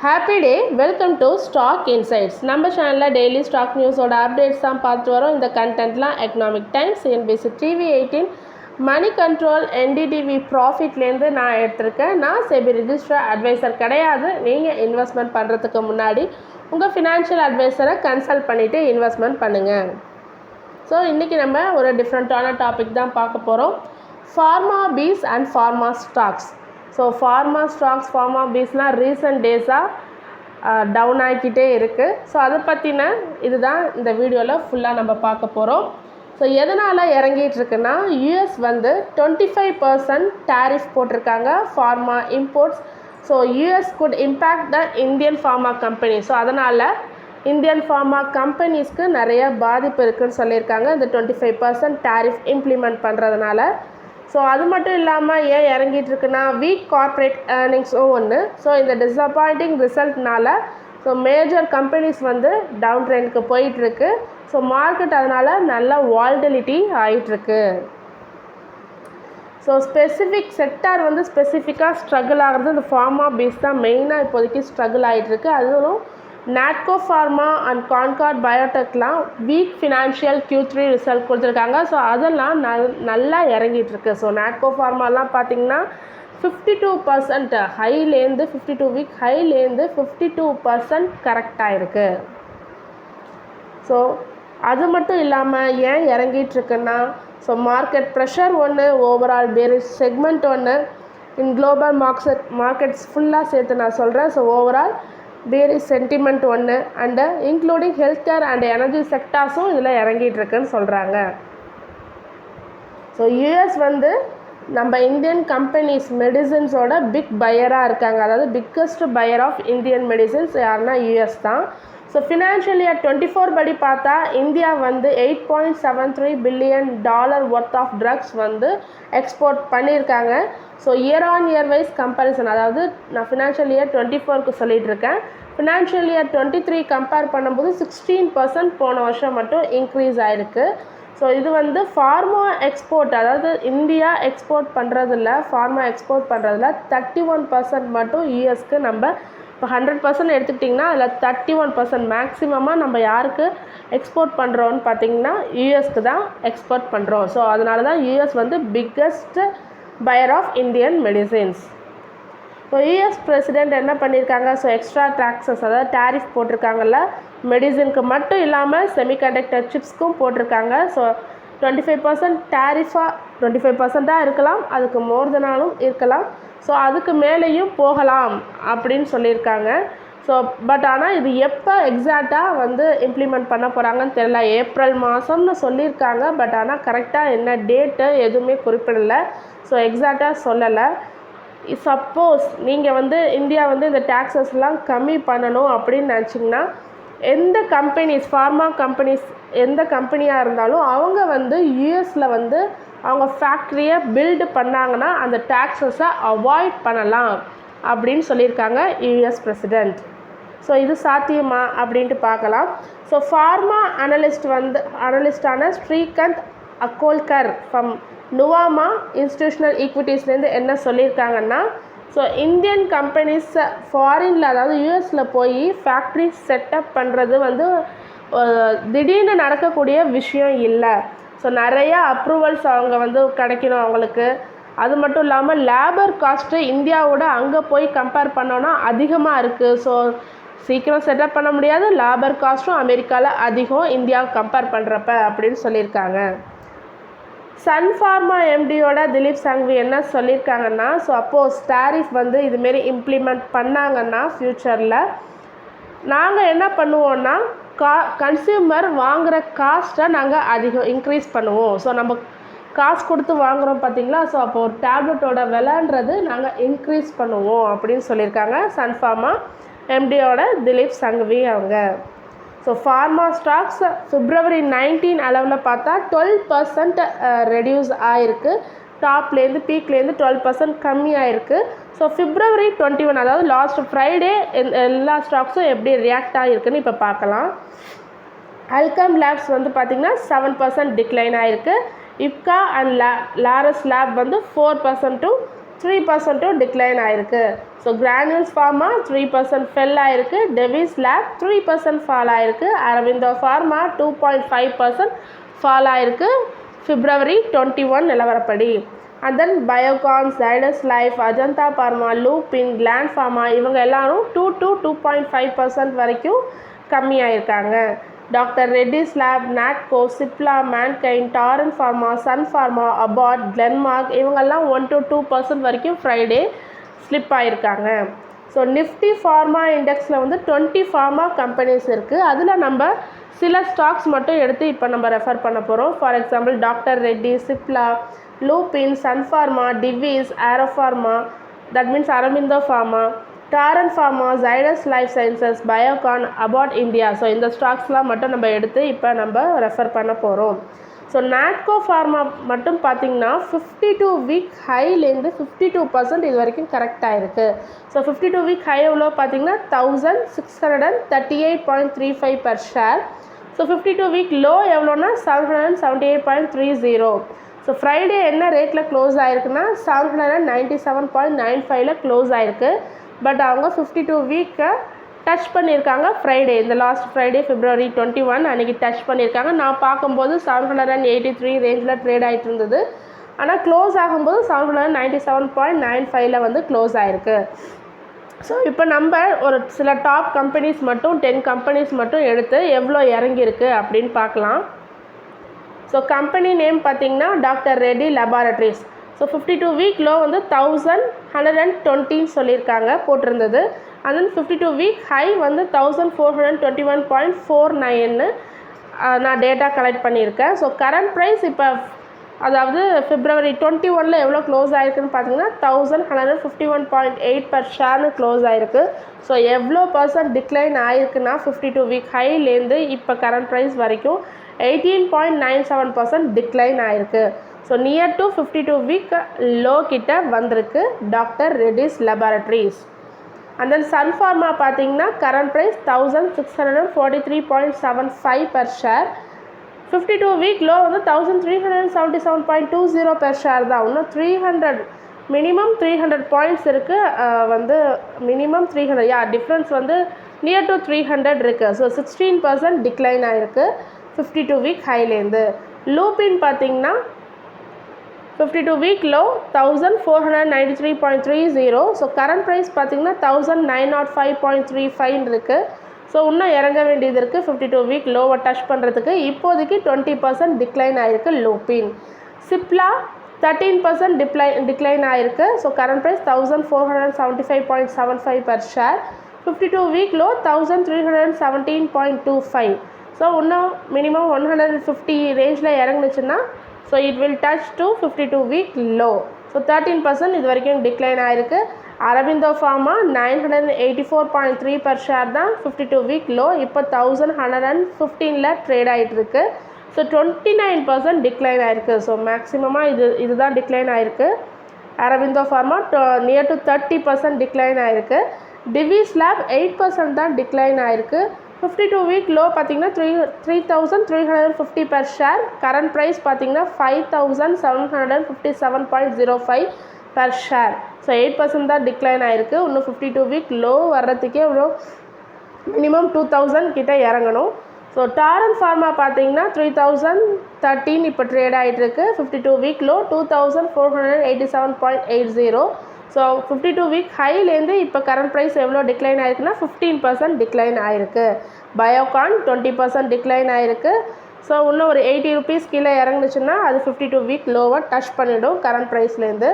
Happy day. Welcome to stock insights. நம்ம சேனலில் daily stock நியூஸோட updates தான் பார்த்து வரோம். இந்த கண்டென்ட்லாம் economic times, NBC TV 18, money control, NDTV ப்ராஃபிட்லேருந்து நான் எடுத்திருக்கேன். நான் செபி ரிஜிஸ்டர் அட்வைசர் கிடையாது. நீங்கள் இன்வெஸ்ட்மெண்ட் பண்ணுறதுக்கு முன்னாடி உங்கள் ஃபினான்ஷியல் அட்வைசரை கன்சல்ட் பண்ணிவிட்டு இன்வெஸ்ட்மெண்ட் பண்ணுங்கள். ஸோ இன்றைக்கி நம்ம ஒரு டிஃப்ரெண்ட்டான டாபிக் தான் பார்க்க போகிறோம். ஃபார்மா பீஸ் and pharma stocks. So pharma stocks, pharma பீஸ்னால் ரீசன்ட் டேஸாக டவுன் ஆகிக்கிட்டே இருக்குது. ஸோ அதை பற்றின இதுதான் இந்த வீடியோவில் ஃபுல்லாக நம்ம பார்க்க போகிறோம். ஸோ எதனால் இறங்கிட்டு இருக்குன்னா, யூஎஸ் வந்து 25% டேரிஃப் போட்டிருக்காங்க pharma imports. So US good impact the Indian pharma company. So அதனால் இந்தியன் ஃபார்மா கம்பெனிஸ்க்கு நிறைய பாதிப்பு இருக்குதுன்னு சொல்லியிருக்காங்க இந்த 25% டேரிஃப் இம்ப்ளிமெண்ட் பண்ணுறதுனால. ஸோ அது மட்டும் இல்லாமல் ஏன் இறங்கிட்டு இருக்குன்னா, வீக் கார்ப்பரேட் ஏர்னிங்ஸும் ஒன்று. ஸோ இந்த டிஸப்பாயிண்டிங் ரிசல்ட்னால ஸோ மேஜர் கம்பெனிஸ் வந்து டவுன் ட்ரெண்டுக்கு போயிட்டுருக்கு. ஸோ மார்க்கெட் அதனால் நல்ல வால்டிலிட்டி ஆகிட்டுருக்கு. ஸோ ஸ்பெசிஃபிக் செக்டார் வந்து ஸ்பெசிஃபிக்காக ஸ்ட்ரகிள் ஆகிறது இந்த ஃபார்மா பீஸ் தான் மெயினாக இப்போதைக்கு ஸ்ட்ரகிள் ஆகிட்டுருக்கு. அதுவும் நாட்கோ ஃபார்மா அண்ட் கான்கார்ட் பயோடெக்லாம் வீக் ஃபினான்ஷியல் Q3 ரிசல்ட் கொடுத்துருக்காங்க. ஸோ அதெல்லாம் நல்லா இறங்கிட்டுருக்கு. ஸோ நாட்கோ ஃபார்மாலாம் பார்த்திங்கன்னா 52% ஹைலேருந்து 52 வீக் ஹைலேருந்து 52% கரெக்டாக இருக்குது. ஸோ அது மட்டும் இல்லாமல் ஏன் இறங்கிட்டுருக்குன்னா, ஸோ மார்க்கெட் ப்ரெஷர் ஒன்று, ஓவரால் பேரிஷ் செக்மெண்ட் ஒன்று, இன் குளோபல் மார்க்கெட்ஸ் ஃபுல்லாக சேர்த்து நான் சொல்கிறேன். ஸோ ஓவரால் பேரிஷ் சென்டிமெண்ட் ஒன்று, and including health care and energy செக்டார்ஸும் இதில் இறங்கிட்டு இருக்குன்னு சொல்கிறாங்க. ஸோ யூஎஸ் வந்து நம்ம இந்தியன் கம்பெனிஸ் மெடிசின்ஸோட பிக் பையராக இருக்காங்க. அதாவது biggest buyer of Indian medicines யாருன்னா யூஎஸ் தான். ஸோ ஃபினான்ஷியல் இயர் 24 படி பார்த்தா இந்தியா வந்து $8.73 பில்லியன் ஒர்த் ஆஃப் ட்ரக்ஸ் வந்து எக்ஸ்போர்ட் பண்ணியிருக்காங்க. So year on year wise comparison, அதாவது நான் ஃபினான்ஷியல் இயர் 24க்கு சொல்லிகிட்டு இருக்கேன். ஃபினான்ஷியல் இயர் 23 கம்பேர் பண்ணும்போது 16% போன வருஷம் மட்டும் இன்க்ரீஸ் ஆகிருக்கு. ஸோ இது வந்து ஃபார்மா எக்ஸ்போர்ட், அதாவது இந்தியா எக்ஸ்போர்ட் பண்ணுறதில்ல, ஃபார்மா எக்ஸ்போர்ட் பண்ணுறதில்ல 31% மட்டும் யூஎஸ்க்கு. நம்ம இப்போ 100% எடுத்துக்கிட்டிங்கன்னா அதில் 31% மேக்ஸிமமாக நம்ம யாருக்கு எக்ஸ்போர்ட் பண்ணுறோன்னு பார்த்திங்கன்னா யூஎஸ்க்கு தான் எக்ஸ்போர்ட் பண்ணுறோம். ஸோ அதனால தான் யூஎஸ் வந்து biggest buyer of Indian medicines. So US president என்ன பண்ணியிருக்காங்க, ஸோ எக்ஸ்ட்ரா டாக்ஸஸ், அதாவது டேரிஃப் போட்டிருக்காங்கல்ல, மெடிசினுக்கு மட்டும் இல்லாமல் செமிகண்டக்டர் சிப்ஸ்க்கும் போட்டிருக்காங்க. ஸோ 25% டேரிஃபாக 25% தான் இருக்கலாம், அதுக்கு மோர் தெனாலும் இருக்கலாம். ஸோ அதுக்கு மேலேயும் போகலாம் அப்படின்னு சொல்லியிருக்காங்க. ஸோ பட் ஆனால் இது எப்போ எக்ஸாக்டாக வந்து இம்ப்ளிமெண்ட் பண்ண போகிறாங்கன்னு தெரியல. ஏப்ரல் மாதம்னு சொல்லியிருக்காங்க. பட் ஆனால் கரெக்டாக என்ன டேட்டு எதுவுமே குறிப்பிடலை. ஸோ எக்ஸாக்டாக சொல்லலை. சப்போஸ் நீங்கள் வந்து இந்தியா வந்து இந்த டேக்ஸஸ்லாம் கம்மி பண்ணணும் அப்படின்னு நினச்சிங்கன்னா, எந்த கம்பெனிஸ், ஃபார்மா கம்பெனிஸ் எந்த கம்பெனியாக இருந்தாலும் அவங்க வந்து யூஎஸில் வந்து அவங்க ஃபேக்ட்ரியை பில்டு பண்ணாங்கன்னா அந்த டேக்ஸஸை அவாய்ட் பண்ணலாம் அப்படின்னு சொல்லியிருக்காங்க யூஎஸ் பிரசிடெண்ட். ஸோ இது சாத்தியமா அப்படின்ட்டு பார்க்கலாம். ஸோ ஃபார்மா அனலிஸ்டான ஸ்ரீகாந்த் அக்கோல்கர் ஃப்ரம் நுவாமா இன்ஸ்டிடியூஷனல் ஈக்விட்டிஸ்லேருந்து என்ன சொல்லியிருக்காங்கன்னா, ஸோ இந்தியன் கம்பெனிஸ் ஃபாரினில், அதாவது யூஎஸில் போய் ஃபேக்ட்ரி செட்டப் பண்ணுறது வந்து திடீர்னு நடக்கக்கூடிய விஷயம் இல்லை. ஸோ நிறையா அப்ரூவல்ஸ் அவங்க வந்து கிடைக்கணும் அவங்களுக்கு. அது மட்டும் இல்லாமல் லேபர் காஸ்ட்டு இந்தியாவோட அங்கே போய் கம்பேர் பண்ணோன்னா அதிகமாக இருக்குது. ஸோ சீக்கிரம் செட்டப் பண்ண முடியாது, லேபர் காஸ்ட்டும் அமெரிக்காவில் அதிகம் இந்தியாவை கம்பேர் பண்ணுறப்ப அப்படின்னு சொல்லியிருக்காங்க. சன் ஃபார்மா எம்டியோட திலீப் சங்வி என்ன சொல்லியிருக்காங்கன்னா, ஸோ அப்போஸ் டேரிஃப் வந்து இதுமாரி இம்ப்ளிமெண்ட் பண்ணாங்கன்னா ஃப்யூச்சரில் நாங்கள் என்ன பண்ணுவோன்னா, கன்சியூமர் வாங்குகிற காஸ்ட்டை நாங்கள் அதிகம் இன்க்ரீஸ் பண்ணுவோம். ஸோ நம்ம காசு கொடுத்து வாங்குகிறோம் பார்த்திங்களா, ஸோ அப்போ ஒரு டேப்லெட்டோட விலைன்றது நாங்கள் இன்க்ரீஸ் பண்ணுவோம் அப்படின்னு சொல்லியிருக்காங்க சன் ஃபார்மா எம்டியோட திலீப் சங்வி அவங்க. ஸோ ஃபார்மா ஸ்டாக்ஸ் February 19 அளவில் பார்த்தா 12% ரெடியூஸ் ஆகிருக்கு. டாப்லேருந்து பீக்லேருந்து 12% கம்மி ஆகிருக்கு. ஸோ February 21, அதாவது லாஸ்ட் ஃப்ரைடே எல்லா ஸ்டாக்ஸும் எப்படி ரியாக்ட் ஆகிருக்குன்னு இப்போ பார்க்கலாம். அல்கம் லேப்ஸ் வந்து பார்த்திங்கன்னா 7% டிக்ளைன் ஆகிருக்கு. இப்கா அண்ட் லாரஸ் லேப் வந்து 4% to 3% டிக்ளைன் ஆயிருக்கு. ஸோ கிரானியூல்ஸ் ஃபார்மா 3% ஃபெல் ஆயிருக்கு. டெவிஸ் லேப் 3% ஃபால் ஆயிருக்கு. அரவிந்தோ ஃபார்மா 2.5% ஃபால் ஆயிருக்கு February 21 நிலவரப்படி. And then Biocon, Zydus life, Ajanta pharma, Lupin, Gland pharma இவங்க எல்லாரும் 2 to 2.5% வரைக்கும் கம்மியாயிருக்காங்க. Doctor Reddy's lab, Natco, Cipla, Mankind, Torrent pharma, Sun pharma, Abbott, Glenmark இவங்கெல்லாம் 1 to 2% வரைக்கும் ஃப்ரைடே ஸ்லிப் ஆகிருக்காங்க. ஸோ நிஃப்டி ஃபார்மா இண்டெக்ஸில் வந்து 20 ஃபார்மா கம்பெனிஸ் இருக்குது. அதில் நம்ம சில ஸ்டாக்ஸ் மட்டும் எடுத்து இப்போ நம்ம ரெஃபர் பண்ண போகிறோம். For example doctor Reddy, Cipla, Lupin, Sun pharma, Divi's, Auro pharma, that means Aurobindo pharma, Torrent pharma, Zydus life sciences, Biocon, Abbott India. So இந்த ஸ்டாக்ஸ்லாம் மட்டும் நம்ம எடுத்து இப்போ நம்ம ரெஃபர் பண்ண போகிறோம். ஸோ நாட்கோ ஃபார்மா மட்டும் பார்த்திங்கன்னா 52 வீக் ஹைலேருந்து 52% இது வரைக்கும் கரெக்டாக இருக்குது. ஸோ 52 வீக் ஹை எவ்வளோ பார்த்திங்கன்னா 1638.35 per share. So 52 week low எவ்வளோன்னா 778.30. ஸோ ஃப்ரைடே என்ன ரேட்டில் க்ளோஸ் ஆகிருக்குன்னா 797.95 க்ளோஸ் ஆகிருக்கு. பட் அவங்க 52 வீக்கை டச் பண்ணியிருக்காங்க ஃப்ரைடே, இந்த லாஸ்ட் ஃப்ரைடே February 21 அன்றைக்கி டச் பண்ணியிருக்காங்க. நான் பார்க்கும்போது 783 ரேஞ்சில் ட்ரேட் ஆகிட்டு இருந்தது. ஆனால் க்ளோஸ் ஆகும்போது 797.95 வந்து க்ளோஸ் ஆகிருக்கு. ஸோ இப்போ நம்ம ஒரு சில டாப் கம்பெனிஸ் மட்டும் 10 கம்பெனிஸ் மட்டும் எடுத்து எவ்வளோ இறங்கியிருக்கு அப்படின்னு பார்க்கலாம். ஸோ கம்பெனி நேம் பார்த்திங்கன்னா doctor Reddy laboratories. So 52 week low வந்து 1120 சொல்லியிருக்காங்க போட்டிருந்தது. அண்ட் தென் 52 வீக் ஹை வந்து 1421.49 நான் டேட்டா கலெக்ட் பண்ணியிருக்கேன். ஸோ கரண்ட் ப்ரைஸ் இப்போ அதாவது February 21 எவ்வளோ க்ளோஸ் ஆகிருக்குன்னு பார்த்தீங்கன்னா 1151.8 பர் ஷேர்னு க்ளோஸ் ஆகிருக்கு. ஸோ எவ்வளோ % டிக்ளைன் ஆகிருக்குன்னா 52 வீக் ஹைலேருந்து இப்போ கரண்ட் ப்ரைஸ் வரைக்கும் 18.97% டிக்ளைன் ஆகிருக்கு. So near to 52 week low கிட்ட வந்திருக்கு doctor Reddy's laboratories. And then Sun pharma பார்த்தீங்கன்னா current price 1643.75 per share. 52 week low வந்து 1377.20 பர் ஷேர் தான். இன்னும் 300 மினிமம் 300 பாயிண்ட்ஸ் இருக்குது. வந்து மினிமம் 300 டிஃப்ரென்ஸ் வந்து நியர் டு 300 இருக்குது. ஸோ 16% டிக்ளைன் ஆகிருக்கு 52 வீக் ஹைலேருந்து. லூபின் பார்த்திங்கன்னா 52 week low 1493.30. So current price பார்த்திங்கன்னா 1905.35 இருக்குது. ஸோ இன்னும் இறங்க வேண்டியது இருக்குது 52 வீக் லோவை டச் பண்ணுறதுக்கு. இப்போதைக்கு 20% டிக்ளைன் ஆகிருக்கு லூபின். சிப்லா 13% டிக்ளைன் ஆகிருக்கு. So current price 1475.75 per share. 52 week low 1317.25. So இன்னும் மினிமம் 150 ரேஞ்சில் இறங்குனுச்சுன்னா so it will touch to 52 week low. So 13% இது வரைக்கும் டிக்ளைன் ஆகிருக்கு. அரவிந்தோ ஃபார்மா 984.3 பர் ஷேர் தான் 52 வீக் லோ. இப்போ 1115 ட்ரேட் ஆகிட்டுருக்கு. ஸோ 29% டிக்ளைன் ஆகிருக்கு. ஸோ மேக்ஸிமமாக இதுதான் டிக்ளைன் ஆகிருக்கு. Aurobindo pharma near to 30% decline ஆகிருக்கு. டிவிஸ் லேப் 8% தான் டிக்ளைன் ஆகிருக்கு. 52 வீக் லோ பார்த்திங்கன்னா 3350 பர் ஷேர். கரண்ட் ப்ரைஸ் பார்த்திங்கன்னா 5757.05 பர் ஷேர். ஸோ 8% தான் டிக்ளைன் ஆகிருக்கு. இன்னும் 52 வீக் லோ வர்றதுக்கே இவ்வளோ மினிமம் 2000 கிட்டே இறங்கணும். ஸோ டாரன் ஃபார்மா பார்த்திங்கன்னா 3013 இப்போ ட்ரேட் ஆகிட்டுருக்கு. 52 வீக் லோ 2487.80. ஸோ 52 வீக் ஹைலேருந்து இப்போ கரண்ட் ப்ரைஸ் எவ்வளோ டிக்ளைன் ஆகிருக்குன்னா 15% டிக்ளைன் ஆகிருக்கு. பயோகான் 20% டிக்ளைன் ஆகிருக்கு. ஸோ இன்னும் ஒரு 80 rupees கீழே இறங்குச்சுன்னா அது 52 வீக் லோவை டச் பண்ணிவிடும் கரண்ட் ப்ரைஸ்லேருந்து.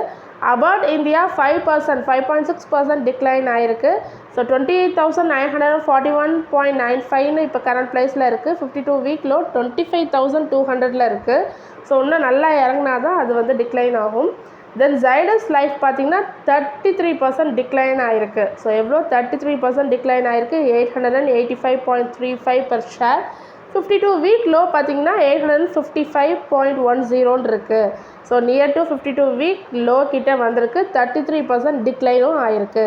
அபாட் இந்தியா 5.6% டிக்ளைன் ஆகிருக்கு. ஸோ 28,941.95 இப்போ கரண்ட் ப்ரைஸில் இருக்குது. 52 வீக் லோ 25,200 இருக்குது. ஸோ இன்னும் நல்லா இறங்கினா தான் அது வந்து டிக்ளைன் ஆகும். தென் ஜைடஸ் லைஃப் பார்த்திங்கன்னா 33% டிக்ளைன் ஆகிருக்கு. ஸோ எவ்வளோ 33% டிக்ளைன் ஆகிருக்கு 885.35 பர் ஷேர். 52 வீக் லோ பார்த்திங்கன்னா 855.10 இருக்குது. So near to 52 week low கிட்டே வந்திருக்கு. 33% டிக்ளைனும் ஆகிருக்கு.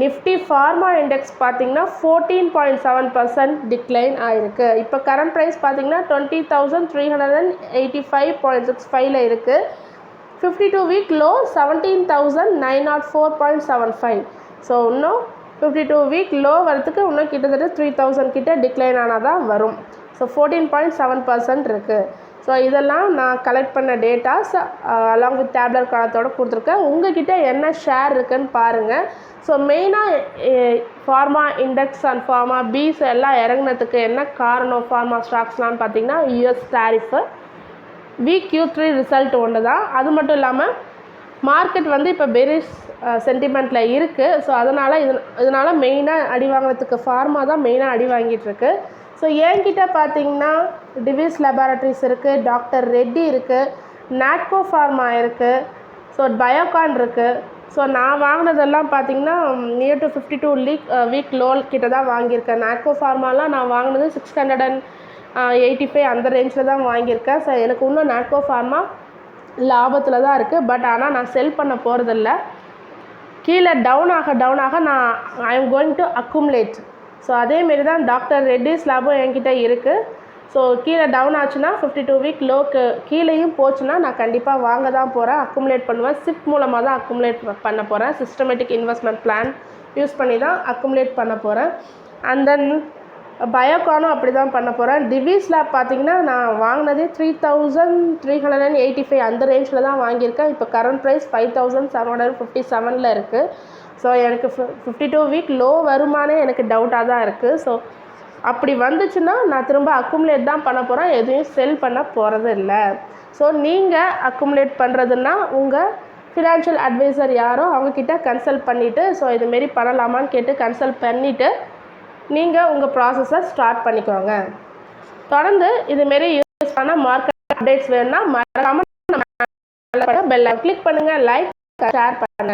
நிஃப்டி ஃபார்மா இண்டெக்ஸ் பார்த்திங்கன்னா 14.7% டிக்ளைன் ஆகிருக்கு. இப்போ கரண்ட் ப்ரைஸ் பார்த்திங்கன்னா 20,385.65 இருக்குது. 52 வீக் லோ 17,904.75. ஸோ இன்னும் 52 வீக் லோ வரதுக்கு இன்னும் கிட்டத்தட்ட 3,000 கிட்ட டிக்ளைன் ஆனால் தான் வரும். ஸோ 14.7% இருக்குது. ஸோ இதெல்லாம் நான் கலெக்ட் பண்ண டேட்டாஸ் அலாங் வித் டேப்லெட் காலத்தோடு கொடுத்துருக்கேன். உங்ககிட்ட என்ன ஷேர் இருக்குன்னு பாருங்கள். ஸோ மெயினாக pharma index and pharma peers எல்லாம் இறங்கினதுக்கு என்ன காரணம் ஃபார்மா ஸ்டாக்ஸ்லாம் பார்த்தீங்கன்னா US tariff, week Q3 result ஒன்று தான். அது மட்டும் இல்லாமல் மார்க்கெட் வந்து இப்போ பெரிஸ் சென்டிமெண்ட்டில் இருக்குது. ஸோ இதனால் மெயினாக அடி வாங்கினதுக்கு ஃபார்மா தான் மெயினாக அடி வாங்கிட்டுருக்கு. ஸோ என்கிட்ட பார்த்தீங்கன்னா டிவிஸ் லேபார்ட்ரிஸ் இருக்குது, டாக்டர் ரெட்டி இருக்குது, நாட்கோ ஃபார்மா இருக்குது, ஸோ பயோகான் இருக்குது. ஸோ நான் வாங்கினதெல்லாம் பார்த்தீங்கன்னா நியர் டு 52 வீக் லோ கிட்ட தான் வாங்கியிருக்கேன். நாட்கோ ஃபார்மாலாம் நான் வாங்கினது 685 அந்த ரேஞ்சில் தான் வாங்கியிருக்கேன். ஸோ எனக்கு இன்னும் நாட்கோ ஃபார்மா லாபத்தில் தான் இருக்குது. பட் ஆனால் நான் செல் பண்ண போகிறதில்ல. கீழே டவுன் ஆக நான் I am going to accumulate. So அதேமாரி தான் டாக்டர் ரெட்டிஸ் லேபும் என்கிட்ட இருக்குது. ஸோ கீழே டவுன் ஆச்சுன்னா 52 வீக் லோக்கு கீழேயும் போச்சுன்னா நான் கண்டிப்பாக வாங்க தான் போகிறேன், அக்குமுலேட் பண்ணுவேன். சிப் மூலமாக தான் அக்குமுலேட் பண்ண போகிறேன். சிஸ்டமேட்டிக் இன்வெஸ்ட்மெண்ட் பிளான் யூஸ் பண்ணி தான் அக்குமுலேட் பண்ண போகிறேன். அண்ட் தென் பயோகானும் அப்படி தான் பண்ண போகிறேன். டிவிஸ் லேப் பார்த்திங்கன்னா நான் வாங்கினதே 3,385 அந்த ரேஞ்சில் தான் வாங்கியிருக்கேன். இப்போ கரண்ட் ப்ரைஸ் 5,757 இருக்குது. ஸோ எனக்கு 52 வீக் லோ வருமானே எனக்கு டவுட்டாக தான் இருக்குது. ஸோ அப்படி வந்துச்சுன்னா நான் திரும்ப அக்குமுலேட் தான் பண்ண போகிறேன், எதுவும் செல் பண்ண போகிறது இல்லை. ஸோ நீங்கள் அக்குமுலேட் பண்ணுறதுன்னா உங்கள் ஃபினான்ஷியல் அட்வைசர் யாரோ அவங்கக்கிட்ட கன்சல்ட் பண்ணிவிட்டு ஸோ இதுமாரி பண்ணலாமான்னு கேட்டு கன்சல்ட் பண்ணிவிட்டு நீங்கள் உங்கள் ப்ராசஸை ஸ்டார்ட் பண்ணிக்கோங்க. தொடர்ந்து இதுமாரி யூஸ் பண்ண மார்க்கெட் அப்டேட்ஸ் வேணும்னா மறக்காமல் பெல் கிளிக் பண்ணுங்கள், லைக் ஷேர் பண்ணுங்கள்.